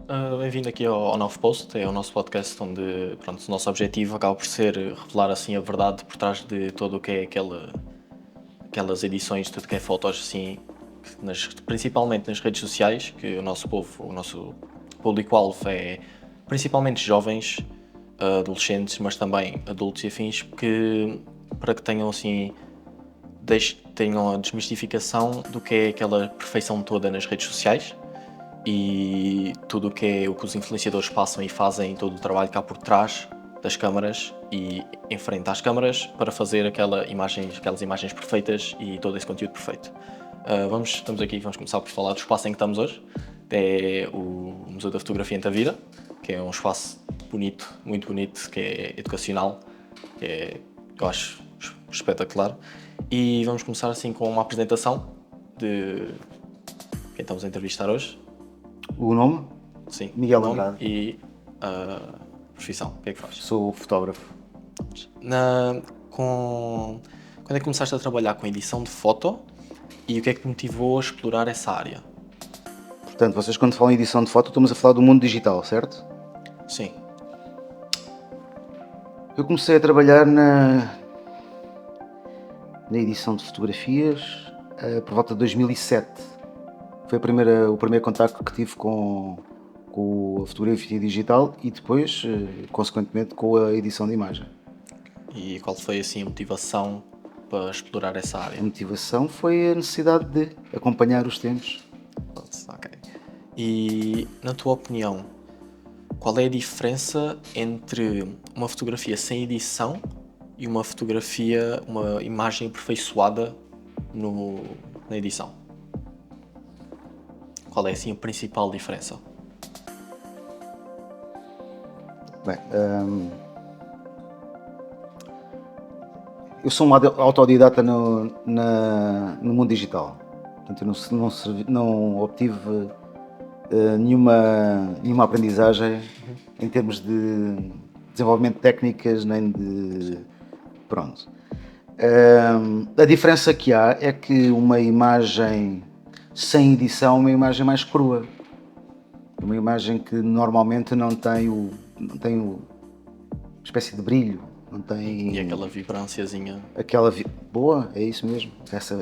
Bem-vindo aqui ao novo post, é o nosso podcast onde, pronto, o nosso objetivo acaba por ser revelar assim a verdade por trás de todo o que é aquelas edições, tudo que é fotos assim, principalmente nas redes sociais, que o nosso povo, o nosso público-alvo é principalmente jovens, adolescentes, mas também adultos e afins, para que tenham assim, tenham a desmistificação do que é aquela perfeição toda nas redes sociais e tudo o que os influenciadores passam e fazem, todo o trabalho cá por trás das câmaras e em frente às câmaras para fazer aquelas imagens perfeitas e todo esse conteúdo perfeito. Estamos aqui, vamos começar por falar do espaço em que estamos hoje. É o Museu da Fotografia em Tavira, que é um espaço bonito, muito bonito, que é educacional, que eu acho espetacular. E vamos começar assim com uma apresentação de quem estamos a entrevistar hoje. O nome? Sim, Miguel nome Andrade. e a profissão. O que é que faz? Sou fotógrafo. Quando é que começaste a trabalhar com edição de foto e o que é que te motivou a explorar essa área? Portanto, vocês quando falam em edição de foto, estamos a falar do mundo digital, certo? Sim. Eu comecei a trabalhar na edição de fotografias por volta de 2007. Foi o primeiro contacto que tive com a fotografia digital e depois, consequentemente, com a edição de imagem. E qual foi assim a motivação para explorar essa A área? motivação foi a necessidade de acompanhar os tempos. Ok. E na tua opinião, qual é a diferença entre uma fotografia sem edição e uma imagem aperfeiçoada na edição? Qual é assim a principal diferença? Bem, eu sou um autodidata no mundo digital. Portanto, eu não obtive nenhuma aprendizagem em termos de desenvolvimento de técnicas, nem de... Pronto. A diferença que há é que uma imagem sem edição é uma imagem mais crua. É uma imagem que normalmente não tem uma espécie de brilho. Não tem... E aquela vibrânciazinha. Boa, é isso mesmo. Essa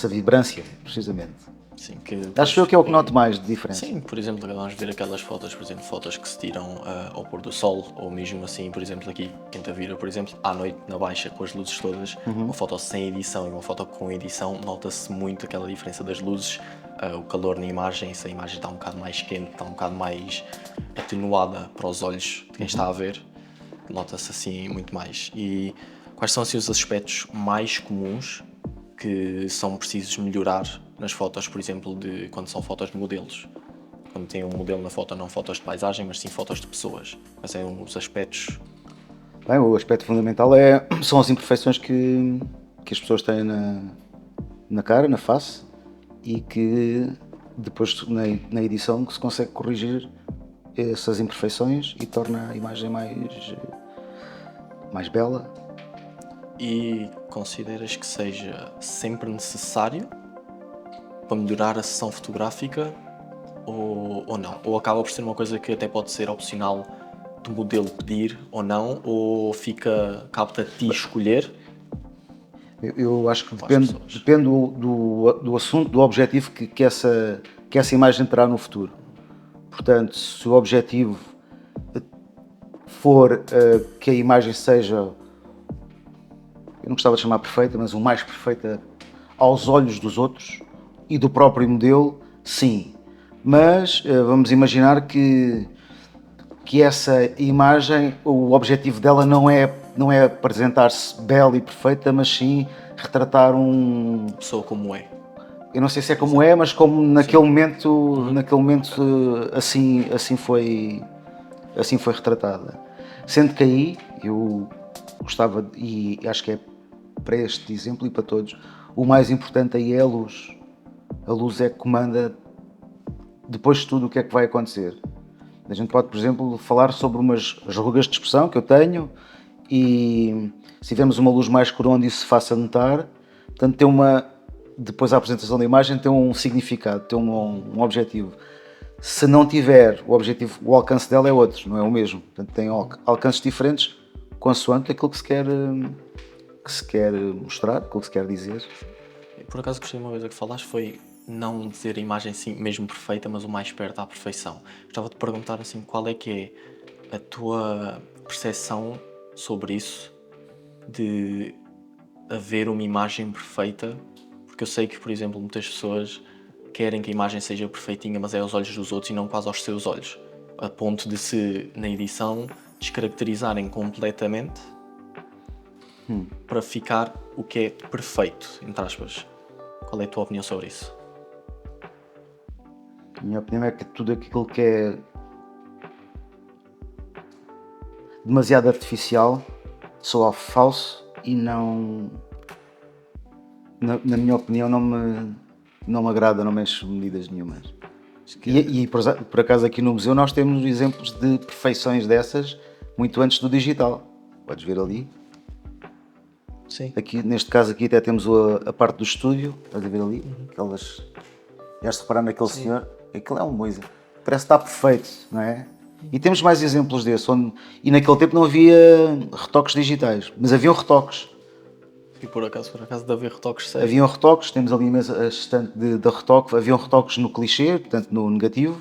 vibrância, precisamente. Sim, Acho eu que é o que noto mais de diferença. Sim, por exemplo, vamos ver aquelas fotos, por exemplo, fotos que se tiram ao pôr do sol, ou mesmo assim, por exemplo, aqui em Tavira, por exemplo, à noite na baixa com as luzes todas, uma foto sem edição e uma foto com edição, nota-se muito aquela diferença das luzes, o calor na imagem, se a imagem está um bocado mais quente, está um bocado mais atenuada para os olhos de quem está a ver, nota-se assim muito mais. E quais são assim os aspectos mais comuns que são precisos melhorar nas fotos, por exemplo, quando são fotos de modelos? Quando tem um modelo na foto, não fotos de paisagem, mas sim fotos de pessoas. Mas é os aspectos... Bem, o aspecto fundamental são as imperfeições que as pessoas têm na cara, na face, e que depois na edição que se consegue corrigir essas imperfeições e torna a imagem mais bela. E consideras que seja sempre necessário para melhorar a sessão fotográfica ou não? Ou acaba por ser uma coisa que até pode ser opcional do modelo pedir ou não, ou cabe-te a ti escolher? Eu acho que depende do assunto, do objetivo que essa imagem terá no futuro. Portanto, se o objetivo for que a imagem seja, eu não gostava de chamar perfeita, mas o mais perfeita aos olhos dos outros e do próprio modelo, sim. Mas vamos imaginar que essa imagem, o objetivo dela não é apresentar-se bela e perfeita, mas sim retratar pessoa como é. Eu não sei se é como é, mas como naquele momento, assim foi retratada. Sendo que aí eu gostava, e acho que é para este exemplo e para todos, o mais importante aí é a luz. A luz é que comanda depois de tudo o que é que vai acontecer. A gente pode, por exemplo, falar sobre as rugas de expressão que eu tenho e se tivermos uma luz mais escura onde isso se faça notar, portanto tem uma depois a apresentação da imagem tem um significado, tem um objetivo. Se não tiver o objetivo, o alcance dela é outro, não é o mesmo. Portanto, tem alcances diferentes consoante aquilo que se quer mostrar, aquilo que se quer dizer. E por acaso gostei de uma coisa que falaste, foi não dizer a imagem assim mesmo perfeita, mas o mais perto à perfeição. Gostava de perguntar assim, qual é que é a tua percepção sobre isso, de haver uma imagem perfeita? Porque eu sei que, por exemplo, muitas pessoas querem que a imagem seja perfeitinha, mas é aos olhos dos outros e não quase aos seus olhos. A ponto de se, na edição, descaracterizarem completamente para ficar o que é perfeito, entre aspas. Qual é a tua opinião sobre isso? A minha opinião é que tudo aquilo que é demasiado artificial soa falso e não, na minha opinião, não me agrada, não me enche medidas nenhumas. E por acaso aqui no museu nós temos exemplos de perfeições dessas muito antes do digital. Podes ver ali. Sim. Aqui, neste caso aqui até temos a parte do estúdio, estás a ver ali? Aquelas... Já se reparar naquele senhor? Aquilo é um bom exemplo. Parece que está perfeito, não é? E temos mais exemplos desses, e naquele tempo não havia retoques digitais, mas haviam retoques. E por acaso de haver retoques sérios. Haviam retoques, temos ali a estante de retoque, haviam retoques no clichê, portanto no negativo,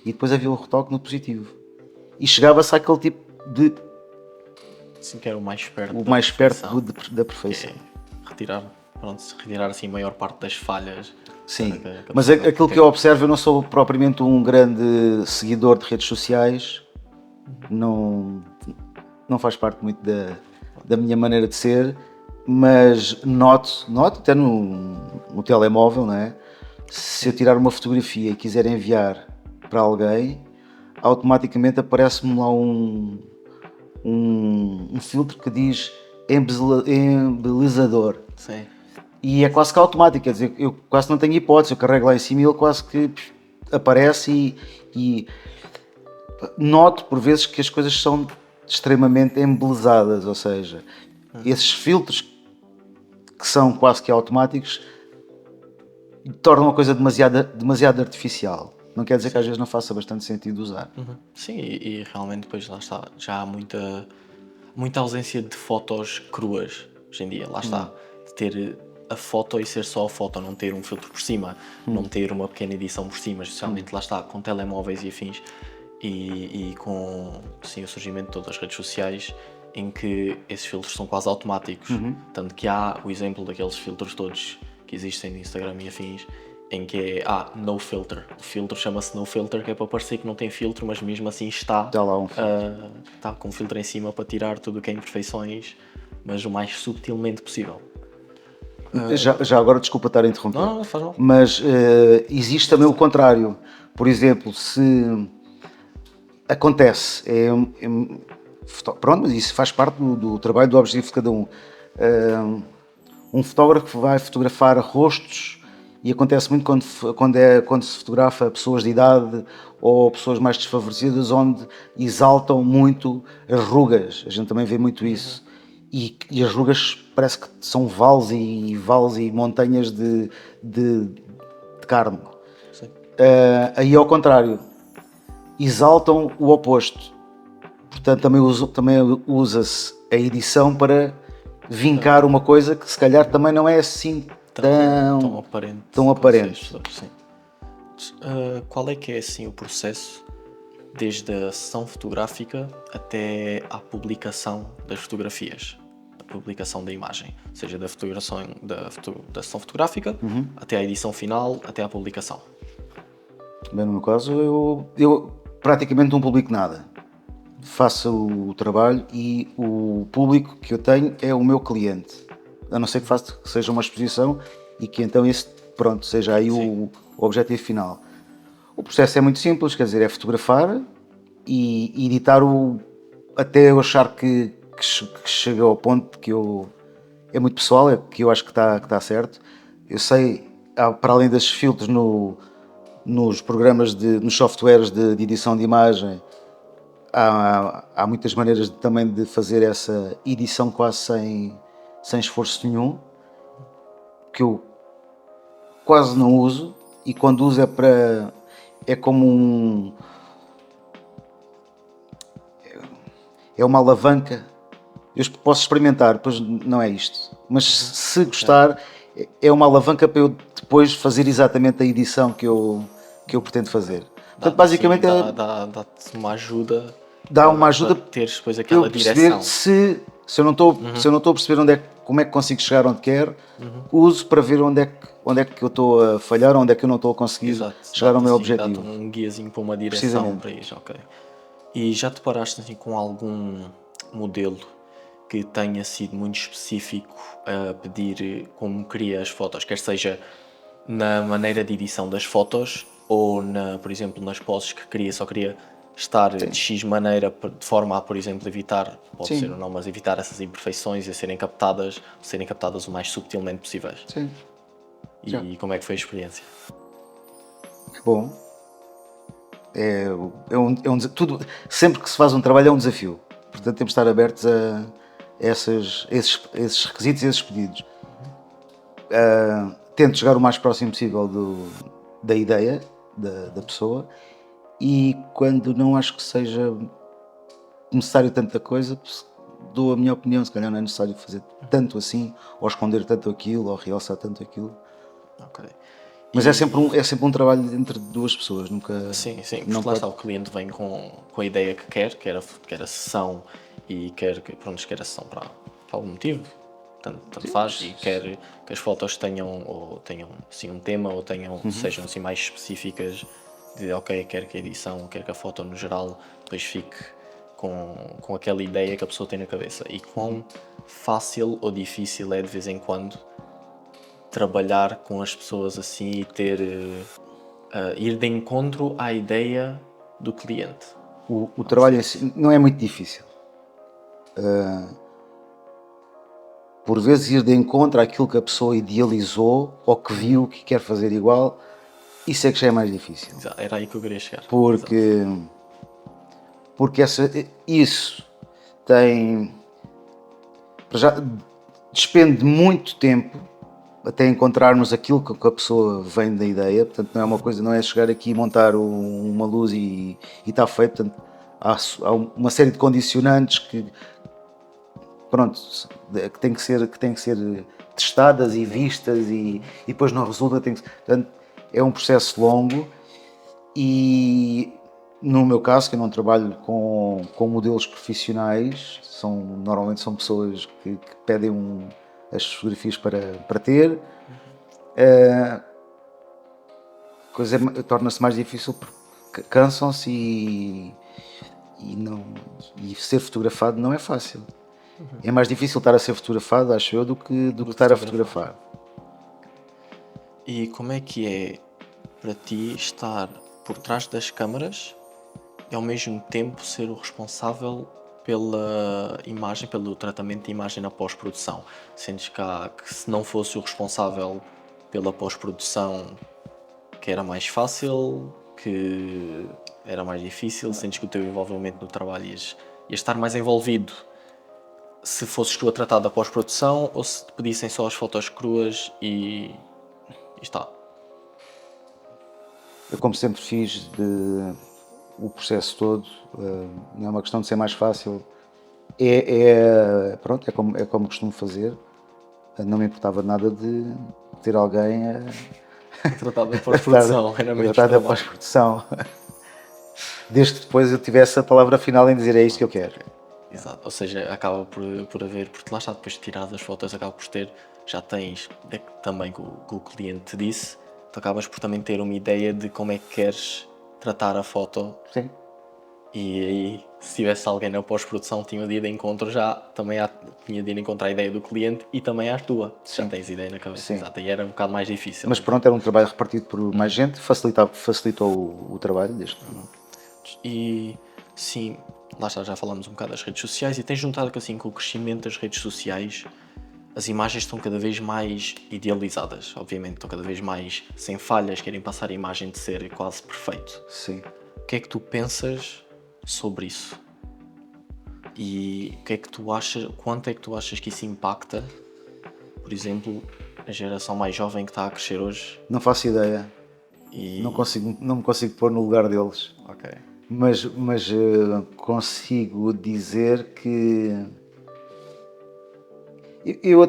e depois havia um retoque no positivo. E chegava-se àquele tipo de... Sim, que era o mais perto o da mais perfeição, perto da perfeição. É retirar assim a maior parte das falhas. Sim, mas aquilo que eu observo, eu não sou propriamente um grande seguidor de redes sociais, não faz parte muito da minha maneira de ser, mas noto até no telemóvel, não é? Se eu tirar uma fotografia e quiser enviar para alguém, automaticamente aparece-me lá um filtro que diz embelezador. Sim. E é quase que automático, quer dizer, eu quase não tenho hipótese, eu carrego lá em cima e ele quase que aparece e noto por vezes que as coisas são extremamente embelezadas, ou seja, esses filtros que são quase que automáticos tornam a coisa demasiado artificial. Não quer dizer que às vezes não faça bastante sentido usar. Sim, e realmente depois lá está, já há muita ausência de fotos cruas hoje em dia, lá está, de ter a foto e ser só a foto, não ter um filtro por cima, não ter uma pequena edição por cima, especialmente lá está, com telemóveis e afins, e com sim, o surgimento de todas as redes sociais, em que esses filtros são quase automáticos, tanto que há o exemplo daqueles filtros todos que existem no Instagram e afins, em que é, no filter. O filtro chama-se no filter, que é para parecer que não tem filtro, mas mesmo assim está lá um filtro. está com um filtro em cima para tirar tudo o que é imperfeições, mas o mais subtilmente possível. Já agora, desculpa estar a interromper. Não, faz mal. Mas existe também o contrário. Por exemplo, se acontece, pronto, mas isso faz parte do trabalho, do objetivo de cada um. Um fotógrafo vai fotografar rostos e acontece muito quando se fotografa pessoas de idade ou pessoas mais desfavorecidas, onde exaltam muito as rugas. A gente também vê muito isso. E as rugas parece que são vales e montanhas de carne. Aí ao contrário, exaltam o oposto. Portanto, também usa-se a edição para vincar uma coisa que se calhar também não é assim tão aparente. Sim. Qual é que é assim o processo desde a sessão fotográfica até à publicação das fotografias, a publicação da imagem, ou seja, da sessão fotográfica até à edição final, até à publicação? Bem, no meu caso, eu praticamente não publico nada. Faço o trabalho e o público que eu tenho é o meu cliente. A não ser que seja uma exposição e que então esse, pronto, seja aí o objetivo final. O processo é muito simples, quer dizer, é fotografar e editar até eu achar que chega ao ponto que é muito pessoal, é que eu acho que está certo. Eu sei, para além desses filtros nos programas, nos softwares de edição de imagem, há muitas maneiras também de fazer essa edição quase sem esforço nenhum, que eu quase não uso, e quando uso é como é uma alavanca. Eu posso experimentar, depois não é isto. Mas se gostar, é uma alavanca para eu depois fazer exatamente a edição que eu pretendo fazer. Portanto, basicamente dá-te uma ajuda dá uma para ajuda teres depois para eu aquela perceber direção. se eu não estou a perceber como é que consigo chegar onde quero, uso para ver onde é que eu estou a falhar, onde é que eu não estou a conseguir Exato, chegar ao meu dá-te objetivo. um guiazinho para uma direção Precisamente. para isso, ok. E já te paraste assim com algum modelo que tenha sido muito específico a pedir como queria as fotos, quer seja na maneira de edição das fotos ou, por exemplo, nas poses que só queria estar de X maneira de forma a, por exemplo, evitar, pode ser Sim. ou não, mas evitar essas imperfeições e serem captadas o mais subtilmente possíveis. Sim. Já. E como é que foi a experiência? Bom, tudo, sempre que se faz um trabalho é um desafio. Portanto, temos de estar abertos a esses requisitos e esses pedidos. Tento chegar o mais próximo possível da ideia da pessoa, e quando não acho que seja necessário tanta coisa, dou a minha opinião. Se calhar não é necessário fazer tanto assim, ou esconder tanto aquilo, ou realçar tanto aquilo. Ok. Mas é sempre um trabalho entre duas pessoas, nunca. Sim, Não porque lá pode... está, o cliente vem com a ideia que quer a sessão e quer a sessão para algum motivo, tanto faz, e quer que as fotos tenham assim um tema, ou sejam assim mais específicas de ok, quer que a edição, quer que a foto no geral depois fique com aquela ideia que a pessoa tem na cabeça. E quão fácil ou difícil é de vez em quando trabalhar com as pessoas assim e ir de encontro à ideia do cliente. O trabalho em si não é muito difícil. Por vezes ir de encontro àquilo que a pessoa idealizou ou que viu que quer fazer igual, isso é que já é mais difícil. Exato, era aí que eu queria chegar. Porque isso tem. Já despende muito tempo até encontrarmos aquilo que a pessoa vem da ideia. Portanto, não é uma coisa, não é chegar aqui e montar uma luz e está feito. Portanto, há uma série de condicionantes que têm que ser testadas e vistas, e depois não resulta. Portanto, é um processo longo. E no meu caso, que eu não trabalho com modelos profissionais, normalmente são pessoas que pedem as fotografias para ter. A coisa torna-se mais difícil porque cansam-se, e ser fotografado não é fácil. É mais difícil estar a ser fotografado, acho eu, do que estar a fotografar. E como é que é para ti estar por trás das câmaras e ao mesmo tempo ser o responsável pela imagem, pelo tratamento de imagem na pós-produção? Sentes que se não fosse o responsável pela pós-produção, que era mais fácil, que era mais difícil? Sentes que o teu envolvimento no trabalho ias estar mais envolvido se fosses tu a tratar da pós-produção, ou se te pedissem só as fotos cruas e está? Eu, como sempre fiz o processo todo, não é uma questão de ser mais fácil. Pronto, é como costumo fazer. Não me importava nada de ter alguém Tratar da pós-produção, era a menos tratar da trabalho. pós-produção. Desde que depois eu tivesse a palavra final em dizer é isto que eu quero. Exato, ou seja, acaba por haver, porque lá está, depois de tirar as fotos, acaba por já tens, também que o cliente te disse, tu acabas por também ter uma ideia de como é que queres tratar a foto. Sim. E aí, se tivesse alguém na pós-produção, tinha de ir de encontro tinha de ir encontrar a ideia do cliente e também a tua. Já tens ideia na cabeça. Sim. Exato, e era um bocado mais difícil. Mas pronto, era um trabalho repartido por mais gente, facilitou o trabalho deste. E sim, lá está, já falamos um bocado das redes sociais, e tens notado que assim, com o crescimento das redes sociais, as imagens estão cada vez mais idealizadas, obviamente, estão cada vez mais sem falhas, querem passar a imagem de ser quase perfeito. Sim. O que é que tu pensas sobre isso? E o que é que tu achas, quanto é que tu achas que isso impacta, por exemplo, a geração mais jovem que está a crescer hoje Não faço ideia. e... Não me consigo pôr no lugar deles. Ok. Mas consigo dizer que eu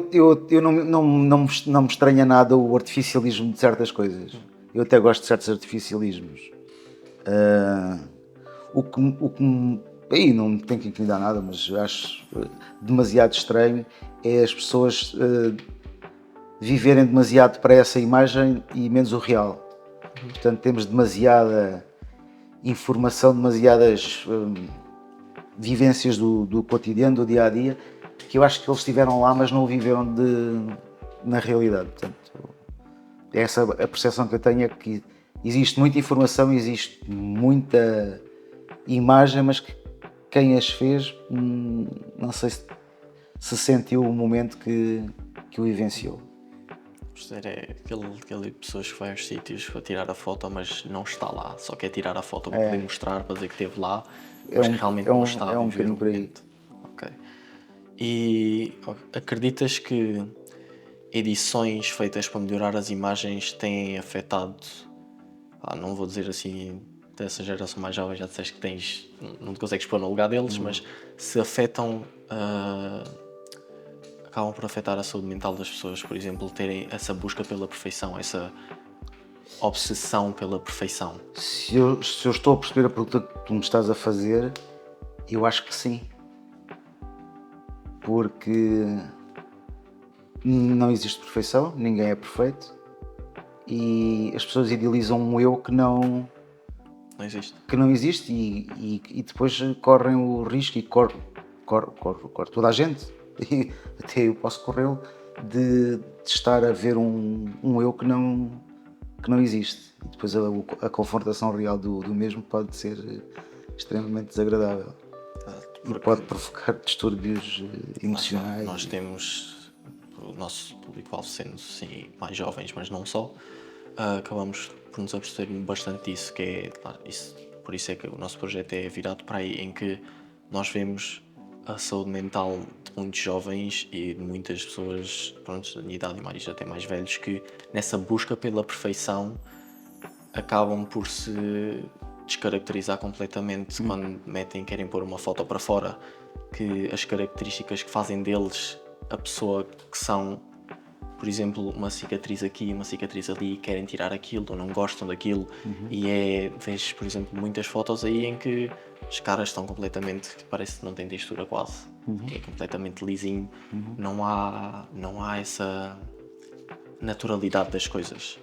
não me estranha nada o artificialismo de certas coisas. Eu até gosto de certos artificialismos. Aí não me tem que incomodar nada, mas acho demasiado estranho é as pessoas viverem demasiado para essa imagem e menos o real. Portanto, temos demasiada informação, demasiadas vivências do cotidiano, do dia a dia, que eu acho que eles estiveram lá, mas não o viveram na realidade. Portanto, essa a percepção que eu tenho é que existe muita informação, existe muita imagem, mas que quem as fez não sei se sentiu o momento que o vivenciou. É aquele pessoas que vai aos sítios para tirar a foto, mas não está lá. Só quer tirar a foto para poder mostrar, para dizer que esteve lá, mas que realmente não está a viver o momento. Ok. E acreditas que edições feitas para melhorar as imagens têm afetado, não vou dizer assim, dessa geração mais jovem, já disseste que não te consegues pôr no lugar deles, mas se afetam, acabam por afetar a saúde mental das pessoas, por exemplo, terem essa busca pela perfeição, essa obsessão pela perfeição? Se eu estou a perceber a pergunta que tu me estás a fazer, eu acho que sim. Porque não existe perfeição, ninguém é perfeito e as pessoas idealizam um eu que não existe e depois correm o risco e corre toda a gente, e até eu posso corrê-lo, de estar a ver um eu que não existe e depois a confrontação real do mesmo pode ser extremamente desagradável. E pode provocar distúrbios emocionais. Nós temos o nosso público-alvo sendo sim, mais jovens, mas não só, acabamos por nos aperceber bastante disso, que é isso, por isso é que o nosso projeto é virado para aí, em que nós vemos a saúde mental de muitos jovens e de muitas pessoas pronto, de idade e mais até mais velhos, que nessa busca pela perfeição acabam por se descaracterizar completamente quando querem pôr uma foto para fora, que as características que fazem deles a pessoa que são, por exemplo, uma cicatriz aqui, uma cicatriz ali, querem tirar aquilo ou não gostam daquilo e vejo, por exemplo, muitas fotos aí em que os caras estão completamente, parece que não têm textura quase, é completamente lisinho, não há essa naturalidade das coisas.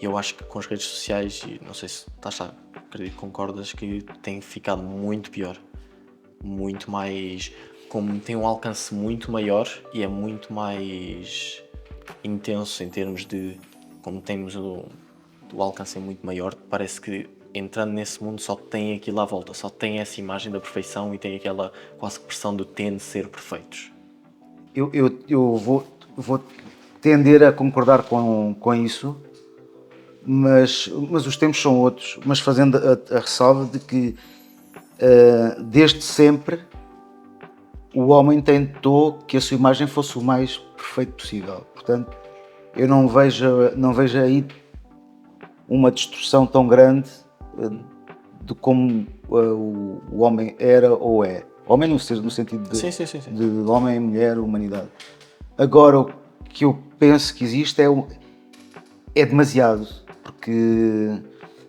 E eu acho que com as redes sociais, e não sei se acredito que concordas, que tem ficado muito pior. Muito mais... Como tem um alcance muito maior e é muito mais intenso em termos de... Como temos o alcance é muito maior, parece que entrando nesse mundo só tem aquilo à volta, só tem essa imagem da perfeição e tem aquela quase pressão do ter de ser perfeitos. Eu vou tender a concordar com isso, mas os tempos são outros, mas fazendo a ressalva de que desde sempre o homem tentou que a sua imagem fosse o mais perfeito possível. Portanto, eu não vejo aí uma distorção tão grande de como o homem era ou é. Homem no sentido de homem, mulher, humanidade. Agora, o que eu penso que existe é demasiado, porque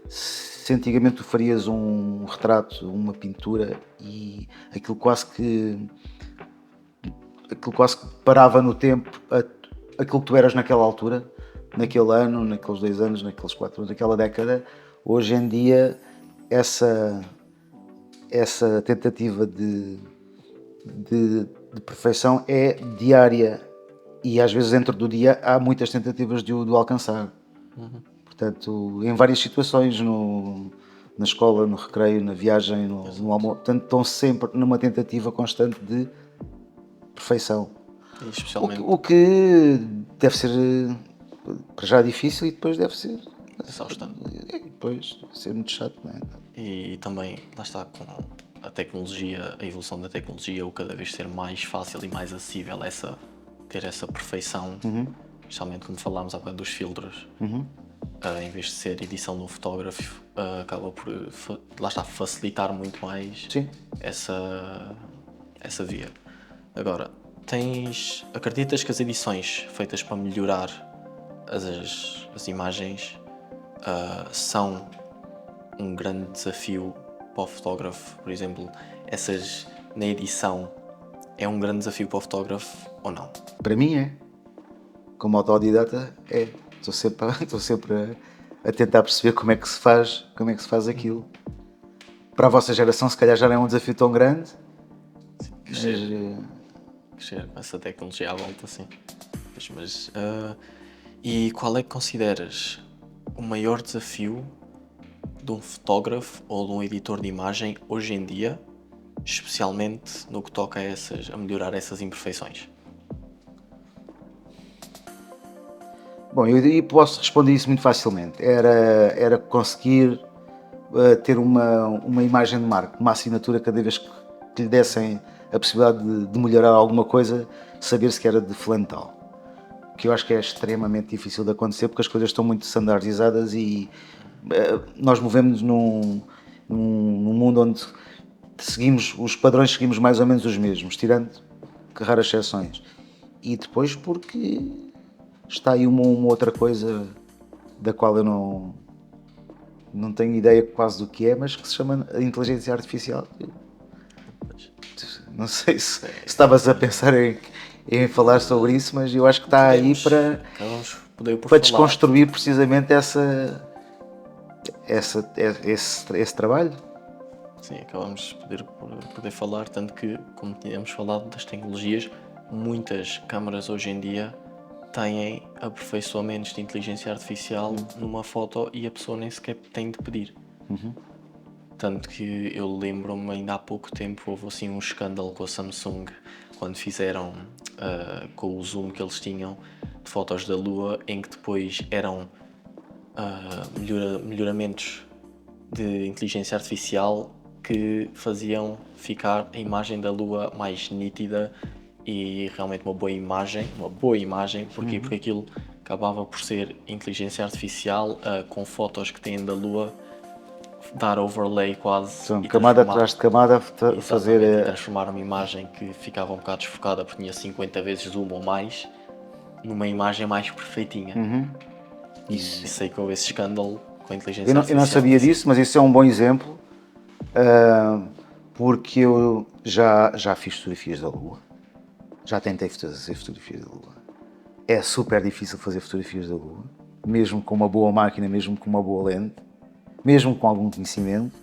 se antigamente tu farias um retrato, uma pintura e aquilo quase que parava no tempo aquilo que tu eras naquela altura, naquele ano, naqueles 2 anos, naqueles 4 anos, naquela década. Hoje em dia essa tentativa de perfeição é diária e às vezes dentro do dia há muitas tentativas de o alcançar. Portanto, em várias situações, na escola, no recreio, na viagem, no almoço, portanto, estão sempre numa tentativa constante de perfeição. O que deve ser para já difícil e depois deve ser exaustante. Depois deve ser muito chato, não é? E também, lá está, com a tecnologia, a evolução da tecnologia, o cada vez ser mais fácil e mais acessível essa ter essa perfeição, especialmente como falámos há bocado dos filtros. Em vez de ser edição de um fotógrafo, acaba por, lá está, facilitar muito mais Sim. essa via. Agora, acreditas que as edições feitas para melhorar as imagens são um grande desafio para o fotógrafo? Por exemplo, essas na edição é um grande desafio para o fotógrafo ou não? Para mim é. Como autodidata é. Estou sempre a tentar perceber como é que se faz aquilo. Para a vossa geração se calhar já não é um desafio tão grande. Crescer com essa tecnologia à volta, sim. E qual é que consideras o maior desafio de um fotógrafo ou de um editor de imagem hoje em dia, especialmente no que toca a melhorar essas imperfeições? Bom, eu posso responder isso muito facilmente. Era conseguir ter uma imagem de marca, uma assinatura cada vez que lhe dessem a possibilidade de melhorar alguma coisa, saber se que era de fulano tal. Que eu acho que é extremamente difícil de acontecer porque as coisas estão muito standardizadas e nós movemos num mundo onde os padrões seguimos mais ou menos os mesmos, tirando que raras exceções. E depois porque está aí uma outra coisa da qual eu não tenho ideia quase do que é, mas que se chama inteligência artificial. Não sei se estavas a pensar em falar sobre isso, mas eu acho que está aí para desconstruir precisamente esse trabalho. Sim, acabamos de poder falar, tanto que, como tínhamos falado das tecnologias, muitas câmaras hoje em dia têm aperfeiçoamentos de inteligência artificial numa foto e a pessoa nem sequer tem de pedir. Tanto que eu lembro-me, ainda há pouco tempo, houve assim um escândalo com a Samsung, quando fizeram com o zoom que eles tinham de fotos da Lua, em que depois eram melhoramentos de inteligência artificial que faziam ficar a imagem da Lua mais nítida e realmente uma boa imagem. Porquê? Porque aquilo acabava por ser inteligência artificial com fotos que têm da Lua, dar overlay quase. Então, camada atrás de camada, fazer. E transformar uma imagem que ficava um bocado desfocada porque tinha 50 vezes zoom ou mais, numa imagem mais perfeitinha. E sei que houve esse escândalo com a inteligência artificial. Eu não sabia disso, mas isso é um bom exemplo, porque eu já fiz fotografias da Lua, já tentei fazer fotografias da Lua. É super difícil fazer fotografias da Lua, mesmo com uma boa máquina, mesmo com uma boa lente, mesmo com algum conhecimento.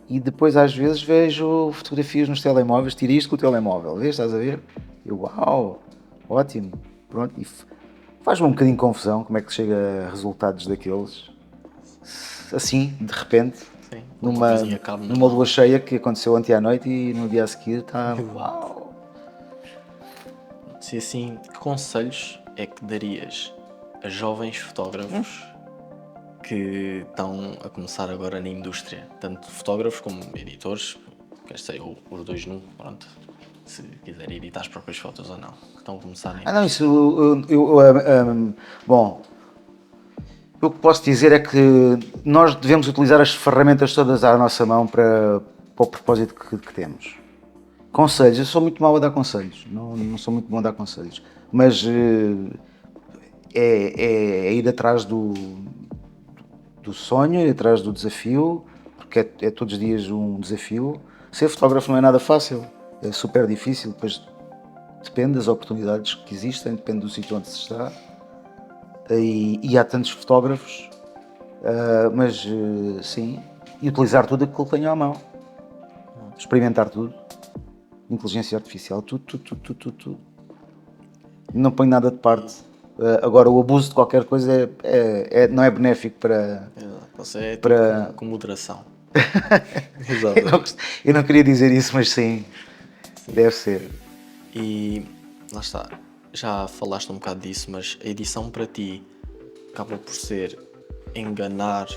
E depois às vezes vejo fotografias nos telemóveis, tira isto com o telemóvel, vês, estás a ver? Eu, uau, ótimo, pronto. E faz-me um bocadinho de confusão como é que chega a resultados daqueles, assim, de repente, Sim, numa lua cheia que aconteceu ontem à noite e no dia a seguir está, uau. Se assim, que conselhos é que darias a jovens fotógrafos que estão a começar agora na indústria, tanto fotógrafos como editores, quer dizer, os dois num, pronto, se quiserem editar as próprias fotos ou não, que estão a começar na indústria? Não, isso, bom, o que posso dizer é que nós devemos utilizar as ferramentas todas à nossa mão para o propósito que temos. Conselhos, eu sou muito mau a dar conselhos, não sou muito bom a dar conselhos, mas é ir atrás do sonho, ir atrás do desafio, porque é todos os dias um desafio. Ser fotógrafo não é nada fácil, é super difícil, depois depende das oportunidades que existem, depende do sítio onde se está, e há tantos fotógrafos, mas sim, e utilizar tudo aquilo que tenho à mão, experimentar tudo, inteligência artificial, tudo. Não ponho nada de parte. Agora, o abuso de qualquer coisa não é benéfico para... Você com moderação. Eu não queria dizer isso, mas sim, deve ser. E lá está, já falaste um bocado disso, mas a edição para ti acaba por ser enganar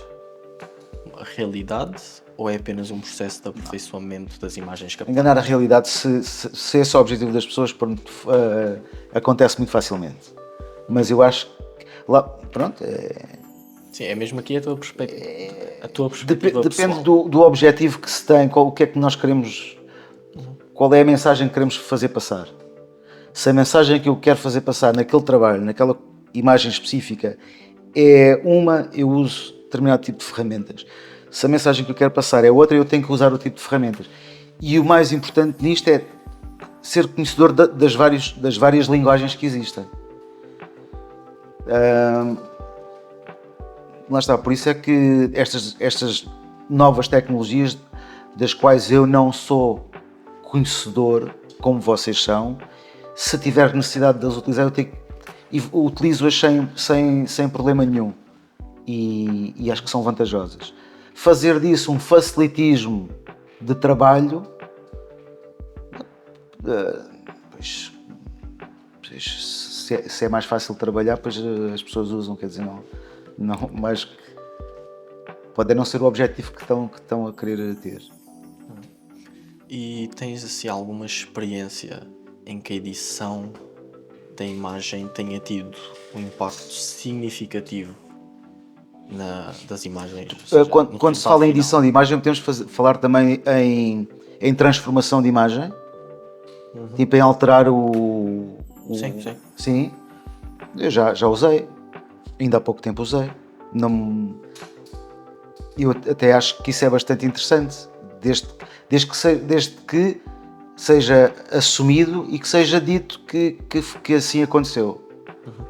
a realidade ou é apenas um processo de aperfeiçoamento das imagens captadas? Enganar a realidade, se esse é o objetivo das pessoas, pronto, acontece muito facilmente. Mas eu acho que lá, pronto, Sim, é mesmo aqui a tua perspectiva depende pessoal. do objetivo que se tem, o que é que nós queremos, qual é a mensagem que queremos fazer passar. Se a mensagem que eu quero fazer passar naquele trabalho, naquela imagem específica, é uma, eu uso determinado tipo de ferramentas. Se a mensagem que eu quero passar é outra, eu tenho que usar o tipo de ferramentas. E o mais importante nisto é ser conhecedor das várias linguagens que existem. Lá está, por isso é que estas novas tecnologias, das quais eu não sou conhecedor, como vocês são, se tiver necessidade de as utilizar, utilizo-as sem problema nenhum. E acho que são vantajosas. Fazer disso um facilitismo de trabalho, pois, se é mais fácil trabalhar, pois as pessoas usam, quer dizer, não, mas pode não ser o objetivo que estão a querer ter. E tens assim alguma experiência em que a edição da imagem tenha tido um impacto significativo das imagens? Ou seja, Quando no se resultado fala em final? edição de imagem, podemos falar também em transformação de imagem, tipo em alterar Sim, sim. Sim, eu já usei, ainda há pouco tempo usei. Não, eu até acho que isso é bastante interessante, desde que seja assumido e que seja dito que assim aconteceu.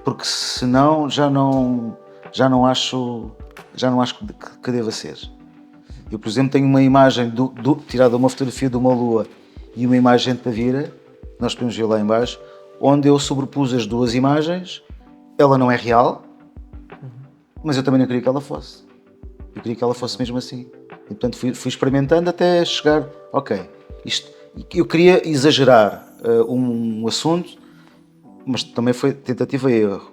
Porque senão já não acho que deva ser. Eu, por exemplo, tenho uma imagem tirada uma fotografia de uma lua e uma imagem de Tavira, nós podemos ver lá em baixo, onde eu sobrepus as duas imagens. Ela não é real, mas eu também não queria que ela fosse. Eu queria que ela fosse mesmo assim. E, portanto, fui experimentando até chegar, ok, isto. Eu queria exagerar um assunto, mas também foi tentativa e erro.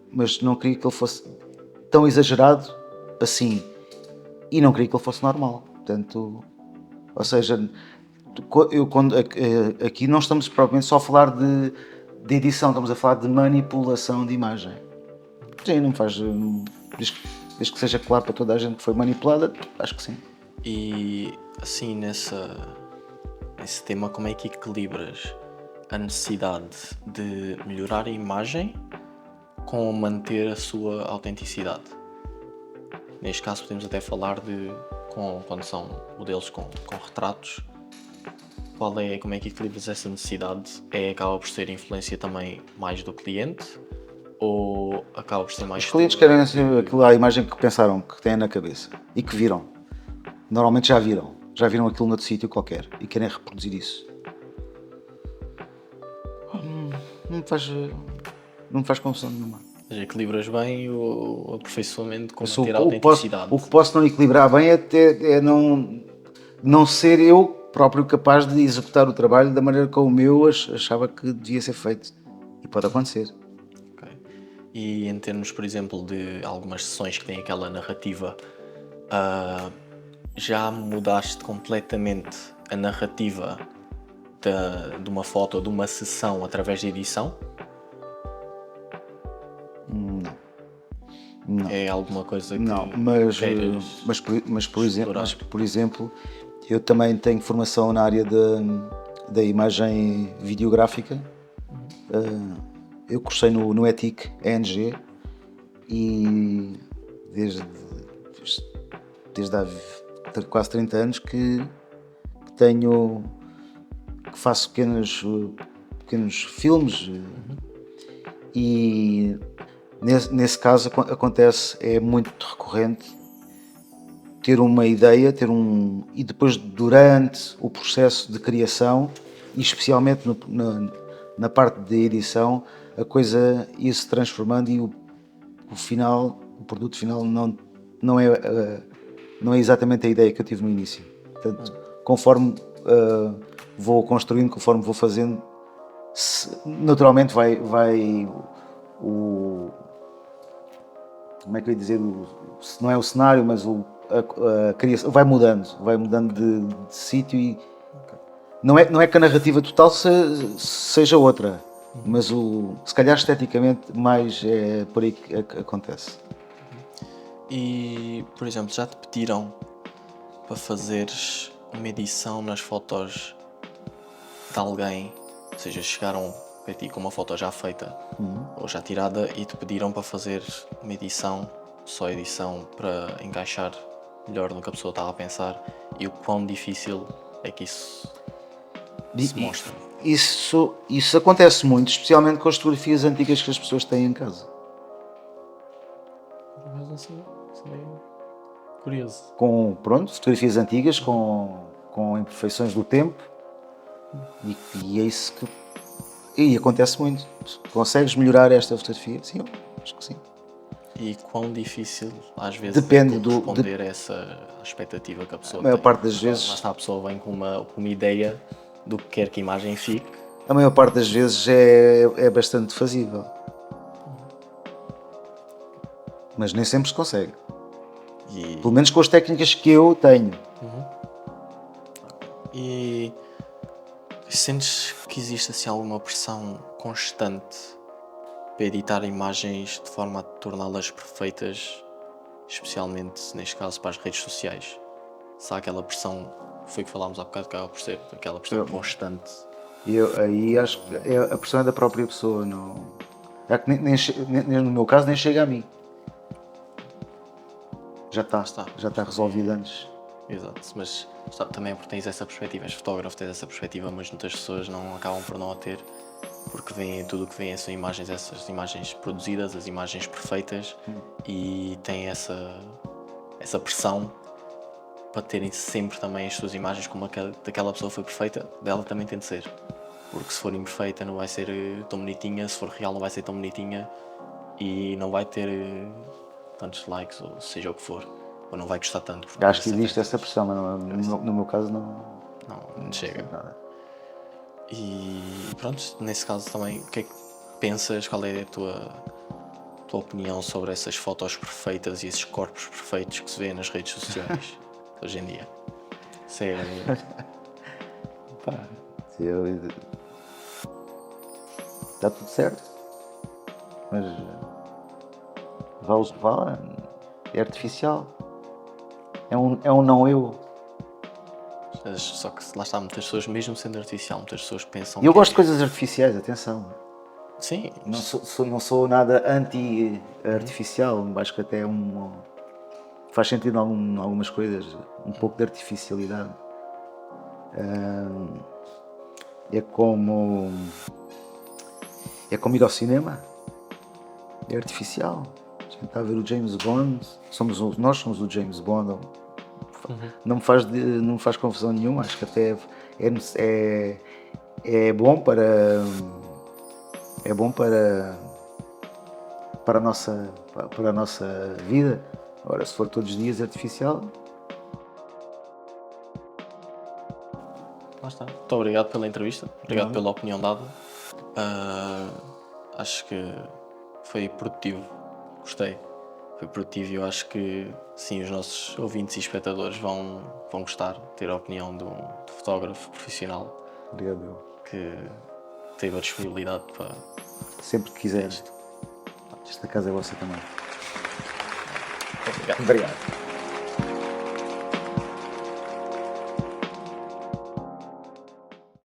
Mas não queria que ele fosse tão exagerado assim. E não queria que ele fosse normal. Portanto, ou seja, aqui não estamos propriamente só a falar de edição, estamos a falar de manipulação de imagem. Sim, não faz. Desde que seja claro para toda a gente que foi manipulada, acho que sim. E assim nesse tema, como é que equilibras a necessidade de melhorar a imagem com manter a sua autenticidade? Neste caso podemos até falar quando são modelos com retratos, como é que equilibras essa necessidade? Acaba por ser influência também mais do cliente ou acaba por ser mais Os clientes querem aquilo, a imagem que pensaram, que têm na cabeça e que viram. Normalmente já viram aquilo noutro sítio qualquer e querem reproduzir isso. Não me faz confusão nenhuma. Ou seja, equilibras bem o aperfeiçoamento com manter a autenticidade. O que posso não equilibrar bem é não ser eu próprio capaz de executar o trabalho da maneira como eu achava que devia ser feito. E pode acontecer. Okay. E em termos, por exemplo, de algumas sessões que têm aquela narrativa, já mudaste completamente a narrativa de uma foto ou de uma sessão através de edição? Não. É alguma coisa que não, mas por exemplo, eu também tenho formação na área da imagem videográfica. Eu cursei no ETIC ENG e desde há quase 30 anos que faço pequenos filmes. E nesse caso acontece, é muito recorrente ter uma ideia, e depois durante o processo de criação e especialmente na parte de edição, a coisa ia-se transformando e o produto final não é exatamente a ideia que eu tive no início. Portanto, conforme vou construindo, conforme vou fazendo, naturalmente vai como é que eu ia dizer, não é o cenário, mas a criação vai mudando de sítio e não é que a narrativa total seja outra, mas se calhar esteticamente mais é por aí que acontece. E, por exemplo, já te pediram para fazeres uma edição nas fotos de alguém, ou seja, chegaram para ti com uma foto já feita ou já tirada e te pediram para fazer uma edição, só edição, para encaixar melhor no que a pessoa estava a pensar, e o quão difícil é que isso se mostra? Isso acontece muito, especialmente com as fotografias antigas que as pessoas têm em casa. Mas assim, curioso. Com, pronto, fotografias antigas, com imperfeições do tempo, e é isso que. E acontece muito. Consegues melhorar esta fotografia? Sim, eu acho que sim. E quão difícil às vezes Depende é corresponder a essa expectativa que a pessoa A maior tem? parte das vezes. Lá está, a pessoa vem com uma ideia do que quer que a imagem fique. A maior parte das vezes é bastante fazível. Mas nem sempre se consegue. E, Pelo menos com as técnicas que eu tenho. e sentes que existe assim alguma pressão constante para editar imagens de forma a torná-las perfeitas, especialmente neste caso para as redes sociais? Se há aquela pressão, foi o que falámos há bocado, que acaba por ser aquela pressão constante. E eu aí acho que a pressão é da própria pessoa. Não, é que nem no meu caso nem chega a mim. Já está resolvido antes. Exato, mas também é porque tens essa perspectiva, és fotógrafo, tens essa perspectiva, mas muitas pessoas não acabam por não a ter, porque veem tudo o que vêm são imagens, essas imagens produzidas, as imagens perfeitas, e têm essa pressão para terem sempre também as suas imagens como daquela pessoa foi perfeita, dela também tem de ser. Porque se for imperfeita não vai ser tão bonitinha, se for real não vai ser tão bonitinha e não vai ter tantos likes, ou seja o que for, ou não vai gostar tanto. Acho que existe essa pressão, mas no meu caso Não chega. Nada. E pronto, nesse caso também, o que é que pensas, qual é a tua opinião sobre essas fotos perfeitas e esses corpos perfeitos que se vê nas redes sociais hoje em dia? Sério? Pá, está tudo certo, mas vale o que vale, é artificial, é um não eu. Só que lá está, muitas pessoas, mesmo sendo artificial, muitas pessoas pensam E eu que gosto de coisas artificiais, atenção. Sim, Não sou nada anti-artificial, acho que até faz sentido em algumas coisas, um pouco de artificialidade. É como ir ao cinema, é artificial. A gente está a ver o James Bond, nós somos o James Bond. Não me faz confusão nenhuma, acho que até é bom para a nossa vida. Agora, se for todos os dias artificial. lá está. Muito obrigado pela entrevista, obrigado pela opinião dada. Acho que foi produtivo, gostei. Foi produtivo e eu acho que sim, os nossos ouvintes e espectadores vão gostar de ter a opinião de um fotógrafo profissional. Obrigado. Que teve a disponibilidade para... Sempre que quiseres. Esta casa é vossa também. Obrigado. Obrigado.